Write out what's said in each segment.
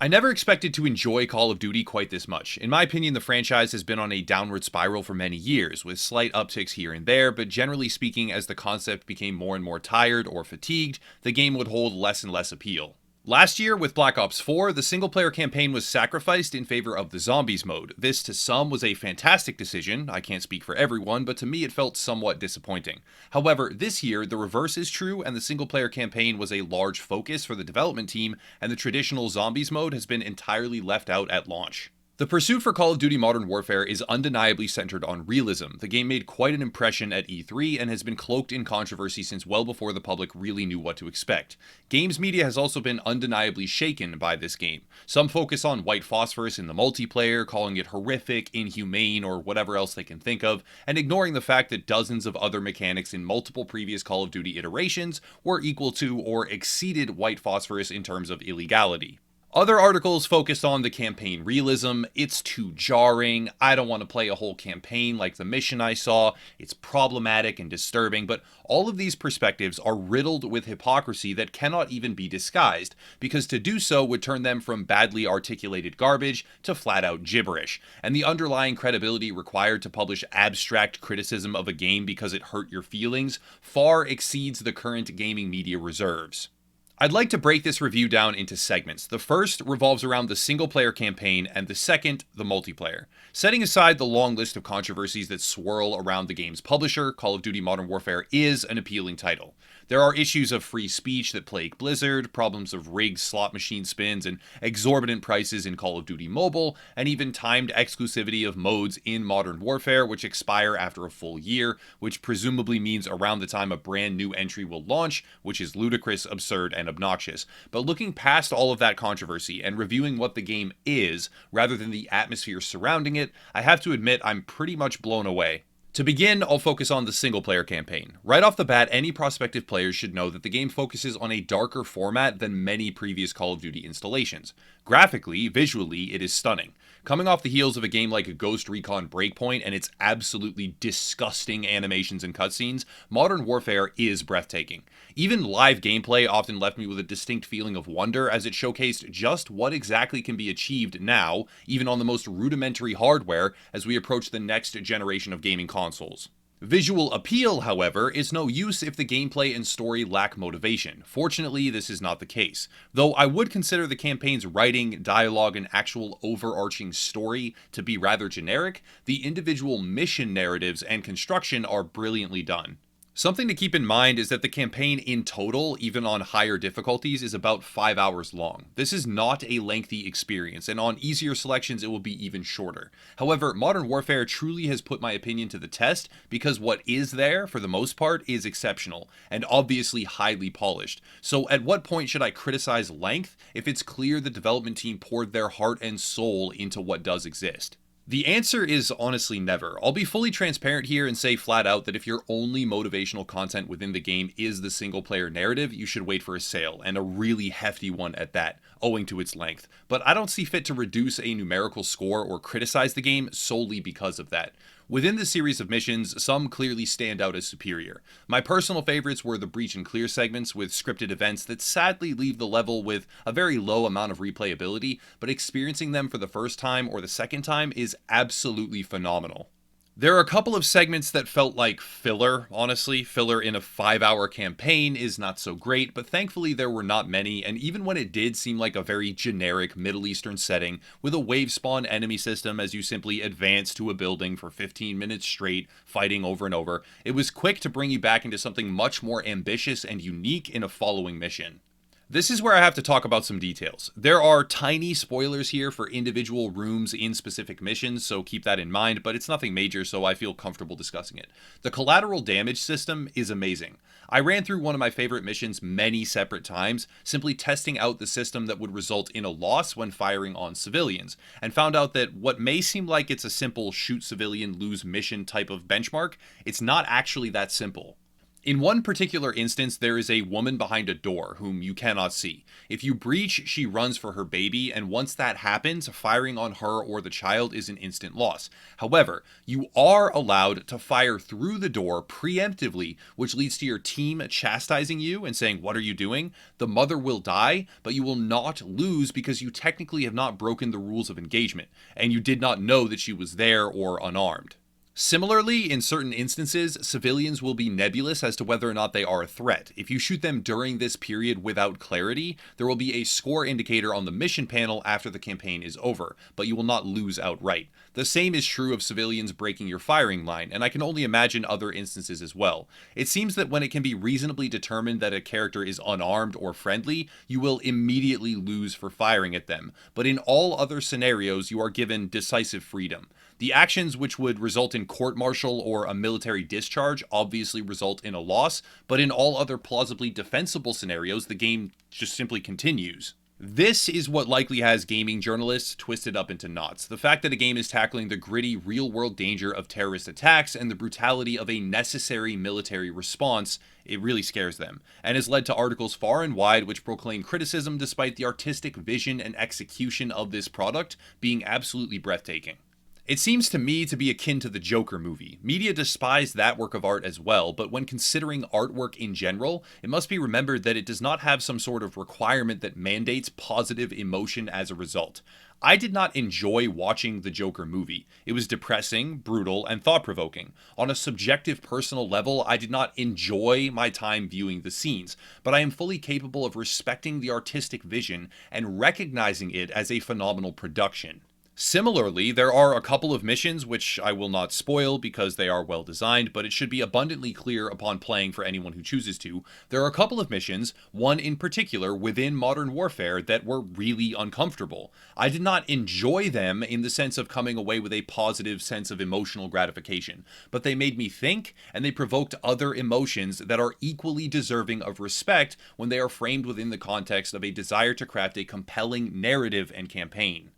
I never expected to enjoy Call of Duty quite this much. In my opinion, the franchise has been on a downward spiral for many years, with slight upticks here and there, but generally speaking, as the concept became more and more tired or fatigued, the game would hold less and less appeal. Last year, with Black Ops 4, the single-player campaign was sacrificed in favor of the Zombies mode. This, to some, was a fantastic decision. I can't speak for everyone, but to me it felt somewhat disappointing. However, this year, the reverse is true, and the single-player campaign was a large focus for the development team, and the traditional Zombies mode has been entirely left out at launch. The pursuit for Call of Duty Modern Warfare is undeniably centered on realism. The game made quite an impression at E3 and has been cloaked in controversy since well before the public really knew what to expect. Games media has also been undeniably shaken by this game. Some focus on white phosphorus in the multiplayer, calling it horrific, inhumane, or whatever else they can think of, and ignoring the fact that dozens of other mechanics in multiple previous Call of Duty iterations were equal to or exceeded white phosphorus in terms of illegality. Other articles focused on the campaign realism. It's too jarring. I don't want to play a whole campaign like the mission I saw. It's problematic and disturbing, but all of these perspectives are riddled with hypocrisy that cannot even be disguised, because to do so would turn them from badly articulated garbage to flat out gibberish, and the underlying credibility required to publish abstract criticism of a game because it hurt your feelings far exceeds the current gaming media reserves. I'd like to break this review down into segments. The first revolves around the single-player campaign, and the second, the multiplayer. Setting aside the long list of controversies that swirl around the game's publisher, Call of Duty Modern Warfare is an appealing title. There are issues of free speech that plague Blizzard, problems of rigged slot machine spins, and exorbitant prices in Call of Duty Mobile, and even timed exclusivity of modes in Modern Warfare which expire after a full year, which presumably means around the time a brand new entry will launch, which is ludicrous, absurd, and obnoxious. But looking past all of that controversy and reviewing what the game is, rather than the atmosphere surrounding it, I have to admit I'm pretty much blown away. To begin, I'll focus on the single-player campaign. Right off the bat, any prospective players should know that the game focuses on a darker format than many previous Call of Duty installations. Graphically, visually, it is stunning. Coming off the heels of a game like Ghost Recon Breakpoint and its absolutely disgusting animations and cutscenes, Modern Warfare is breathtaking. Even live gameplay often left me with a distinct feeling of wonder as it showcased just what exactly can be achieved now, even on the most rudimentary hardware, as we approach the next generation of gaming consoles. Visual appeal, however, is no use if the gameplay and story lack motivation. Fortunately, this is not the case. Though I would consider the campaign's writing, dialogue, and actual overarching story to be rather generic, the individual mission narratives and construction are brilliantly done. Something to keep in mind is that the campaign in total, even on higher difficulties, is about 5 hours long. This is not a lengthy experience, and on easier selections it will be even shorter. However, Modern Warfare truly has put my opinion to the test because what is there, for the most part, is exceptional, and obviously highly polished. So at what point should I criticize length if it's clear the development team poured their heart and soul into what does exist? The answer is honestly never. I'll be fully transparent here and say flat out that if your only motivational content within the game is the single player narrative, you should wait for a sale, and a really hefty one at that, owing to its length. But I don't see fit to reduce a numerical score or criticize the game solely because of that. Within the series of missions, some clearly stand out as superior. My personal favorites were the breach and clear segments with scripted events that sadly leave the level with a very low amount of replayability, but experiencing them for the first time or the second time is absolutely phenomenal. There are a couple of segments that felt like filler, honestly. Filler in a 5-hour campaign is not so great, but thankfully there were not many, and even when it did seem like a very generic Middle Eastern setting, with a wave spawn enemy system as you simply advance to a building for 15 minutes straight, fighting over and over, it was quick to bring you back into something much more ambitious and unique in a following mission. This is where I have to talk about some details. There are tiny spoilers here for individual rooms in specific missions, so keep that in mind, but it's nothing major, so I feel comfortable discussing it. The collateral damage system is amazing. I ran through one of my favorite missions many separate times, simply testing out the system that would result in a loss when firing on civilians, and found out that what may seem like it's a simple shoot civilian lose mission type of benchmark, it's not actually that simple. In one particular instance, there is a woman behind a door whom you cannot see. If you breach, she runs for her baby, and once that happens, firing on her or the child is an instant loss. However, you are allowed to fire through the door preemptively, which leads to your team chastising you and saying, "What are you doing?" The mother will die, but you will not lose because you technically have not broken the rules of engagement, and you did not know that she was there or unarmed. Similarly, in certain instances, civilians will be nebulous as to whether or not they are a threat. If you shoot them during this period without clarity, there will be a score indicator on the mission panel after the campaign is over, but you will not lose outright. The same is true of civilians breaking your firing line, and I can only imagine other instances as well. It seems that when it can be reasonably determined that a character is unarmed or friendly, you will immediately lose for firing at them, but in all other scenarios, you are given decisive freedom. The actions which would result in court-martial or a military discharge obviously result in a loss, but in all other plausibly defensible scenarios, the game just simply continues. This is what likely has gaming journalists twisted up into knots. The fact that a game is tackling the gritty, real-world danger of terrorist attacks and the brutality of a necessary military response, it really scares them, and has led to articles far and wide which proclaim criticism despite the artistic vision and execution of this product being absolutely breathtaking. It seems to me to be akin to the Joker movie. Media despise that work of art as well, but when considering artwork in general, it must be remembered that it does not have some sort of requirement that mandates positive emotion as a result. I did not enjoy watching the Joker movie. It was depressing, brutal, and thought-provoking. On a subjective personal level, I did not enjoy my time viewing the scenes, but I am fully capable of respecting the artistic vision and recognizing it as a phenomenal production. Similarly, there are a couple of missions which I will not spoil because they are well designed, but it should be abundantly clear upon playing for anyone who chooses to. There are a couple of missions, one in particular within Modern Warfare, that were really uncomfortable. I did not enjoy them in the sense of coming away with a positive sense of emotional gratification, but they made me think and they provoked other emotions that are equally deserving of respect when they are framed within the context of a desire to craft a compelling narrative and campaign.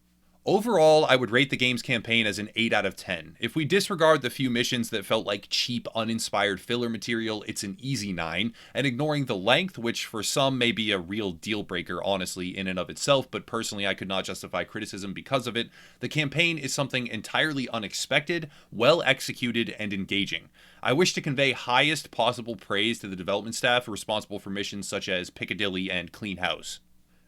Overall, I would rate the game's campaign as an 8 out of 10. If we disregard the few missions that felt like cheap, uninspired filler material, it's an easy 9, and ignoring the length, which for some may be a real deal breaker, honestly, in and of itself, but personally I could not justify criticism because of it, the campaign is something entirely unexpected, well executed, and engaging. I wish to convey highest possible praise to the development staff responsible for missions such as Piccadilly and Clean House.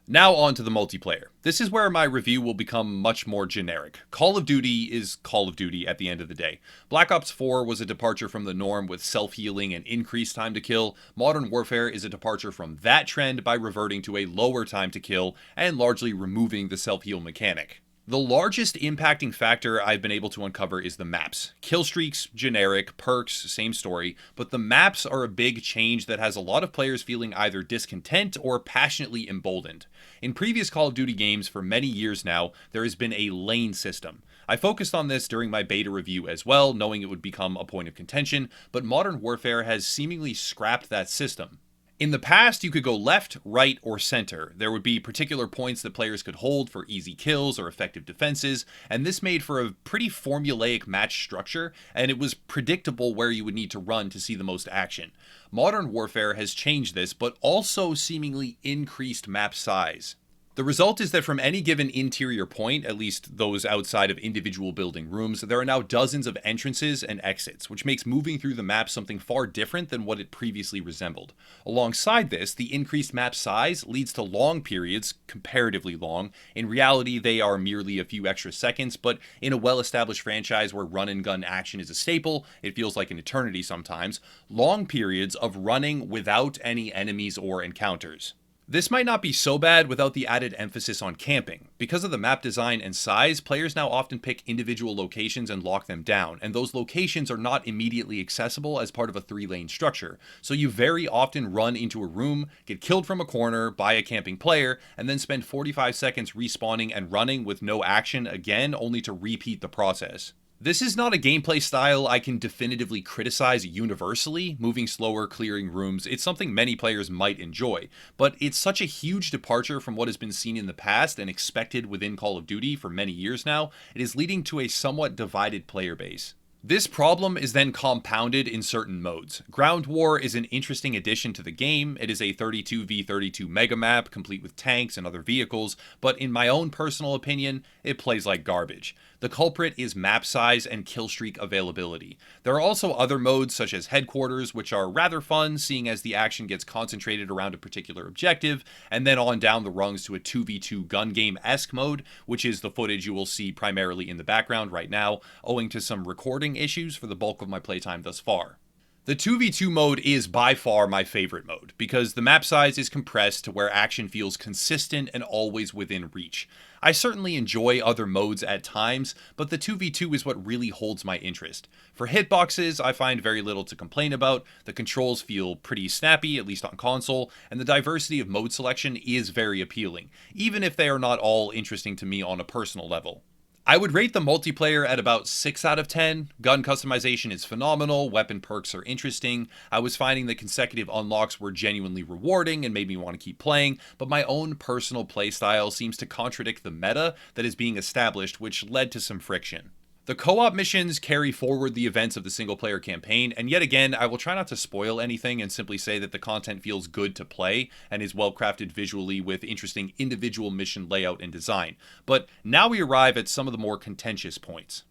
Now on to the multiplayer. This is where my review will become much more generic. Call of Duty is Call of Duty at the end of the day. Black Ops 4 was a departure from the norm with self-healing and increased time to kill. Modern Warfare is a departure from that trend by reverting to a lower time to kill and largely removing the self-heal mechanic. The largest impacting factor I've been able to uncover is the maps. Kill streaks, generic, perks, same story, but the maps are a big change that has a lot of players feeling either discontent or passionately emboldened. In previous Call of Duty games for many years now, there has been a lane system. I focused on this during my beta review as well, knowing it would become a point of contention, but Modern Warfare has seemingly scrapped that system. In the past, you could go left, right, or center. There would be particular points that players could hold for easy kills or effective defenses, and this made for a pretty formulaic match structure, and it was predictable where you would need to run to see the most action. Modern Warfare has changed this, but also seemingly increased map size. The result is that from any given interior point, at least those outside of individual building rooms, there are now dozens of entrances and exits, which makes moving through the map something far different than what it previously resembled. Alongside this, the increased map size leads to long periods, comparatively long. In reality, they are merely a few extra seconds, but in a well-established franchise where run-and-gun action is a staple, it feels like an eternity sometimes, long periods of running without any enemies or encounters. This might not be so bad without the added emphasis on camping. Because of the map design and size, players now often pick individual locations and lock them down, and those locations are not immediately accessible as part of a 3-lane structure. So you very often run into a room, get killed from a corner by a camping player, and then spend 45 seconds respawning and running with no action again, only to repeat the process. This is not a gameplay style I can definitively criticize universally, moving slower, clearing rooms. It's something many players might enjoy, but it's such a huge departure from what has been seen in the past and expected within Call of Duty for many years now, it is leading to a somewhat divided player base. This problem is then compounded in certain modes. Ground War is an interesting addition to the game. It is a 32v32 mega map, complete with tanks and other vehicles, but in my own personal opinion, it plays like garbage. The culprit is map size and killstreak availability. There are also other modes such as Headquarters, which are rather fun, seeing as the action gets concentrated around a particular objective, and then on down the rungs to a 2v2 gun game-esque mode, which is the footage you will see primarily in the background right now, owing to some recording issues for the bulk of my playtime thus far. The 2v2 mode is by far my favorite mode, because the map size is compressed to where action feels consistent and always within reach. I certainly enjoy other modes at times, but the 2v2 is what really holds my interest. For hitboxes, I find very little to complain about, the controls feel pretty snappy, at least on console, and the diversity of mode selection is very appealing, even if they are not all interesting to me on a personal level. I would rate the multiplayer at about 6 out of 10. Gun customization is phenomenal, weapon perks are interesting. I was finding the consecutive unlocks were genuinely rewarding and made me want to keep playing, but my own personal playstyle seems to contradict the meta that is being established, which led to some friction. The co-op missions carry forward the events of the single-player campaign, and yet again, I will try not to spoil anything and simply say that the content feels good to play and is well-crafted visually with interesting individual mission layout and design. But now we arrive at some of the more contentious points.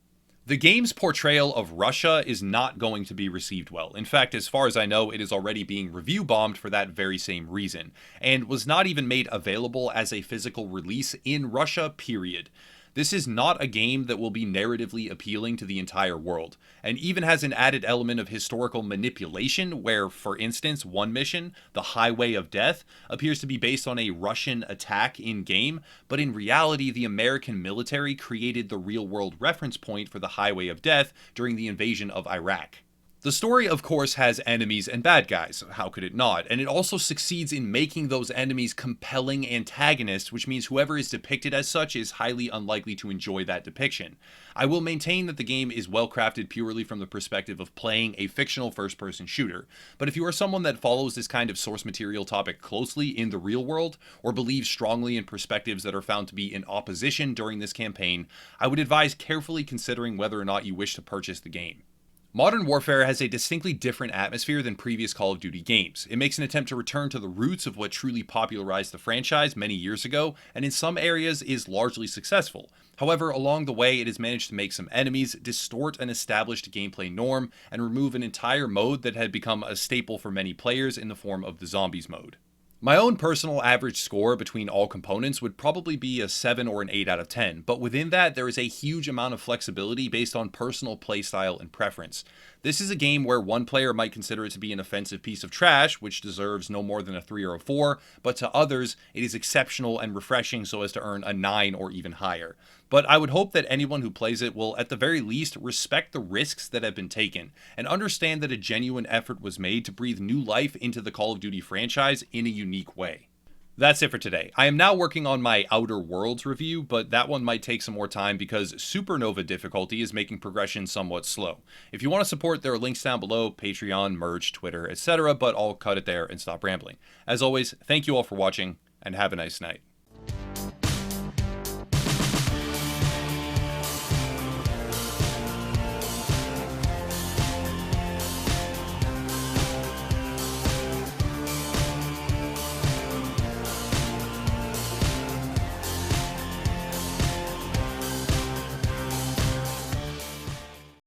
The game's portrayal of Russia is not going to be received well. In fact, as far as I know, it is already being review bombed for that very same reason, and was not even made available as a physical release in Russia, period. This is not a game that will be narratively appealing to the entire world, and even has an added element of historical manipulation where, for instance, one mission, the Highway of Death, appears to be based on a Russian attack in-game, but in reality the American military created the real-world reference point for the Highway of Death during the invasion of Iraq. The story, of course, has enemies and bad guys, how could it not? And it also succeeds in making those enemies compelling antagonists, which means whoever is depicted as such is highly unlikely to enjoy that depiction. I will maintain that the game is well crafted purely from the perspective of playing a fictional first-person shooter, but if you are someone that follows this kind of source material topic closely in the real world, or believes strongly in perspectives that are found to be in opposition during this campaign, I would advise carefully considering whether or not you wish to purchase the game. Modern Warfare has a distinctly different atmosphere than previous Call of Duty games. It makes an attempt to return to the roots of what truly popularized the franchise many years ago, and in some areas is largely successful. However, along the way, it has managed to make some enemies, distort an established gameplay norm, and remove an entire mode that had become a staple for many players in the form of the Zombies mode. My own personal average score between all components would probably be a 7 or an 8 out of 10, but within that there is a huge amount of flexibility based on personal playstyle and preference. This is a game where one player might consider it to be an offensive piece of trash, which deserves no more than a 3 or a 4, but to others it is exceptional and refreshing so as to earn a 9 or even higher. But I would hope that anyone who plays it will at the very least respect the risks that have been taken, and understand that a genuine effort was made to breathe new life into the Call of Duty franchise in a unique way. That's it for today. I am now working on my Outer Worlds review, but that one might take some more time because Supernova difficulty is making progression somewhat slow. If you want to support, there are links down below, Patreon, merch, Twitter, etc., but I'll cut it there and stop rambling. As always, thank you all for watching, and have a nice night.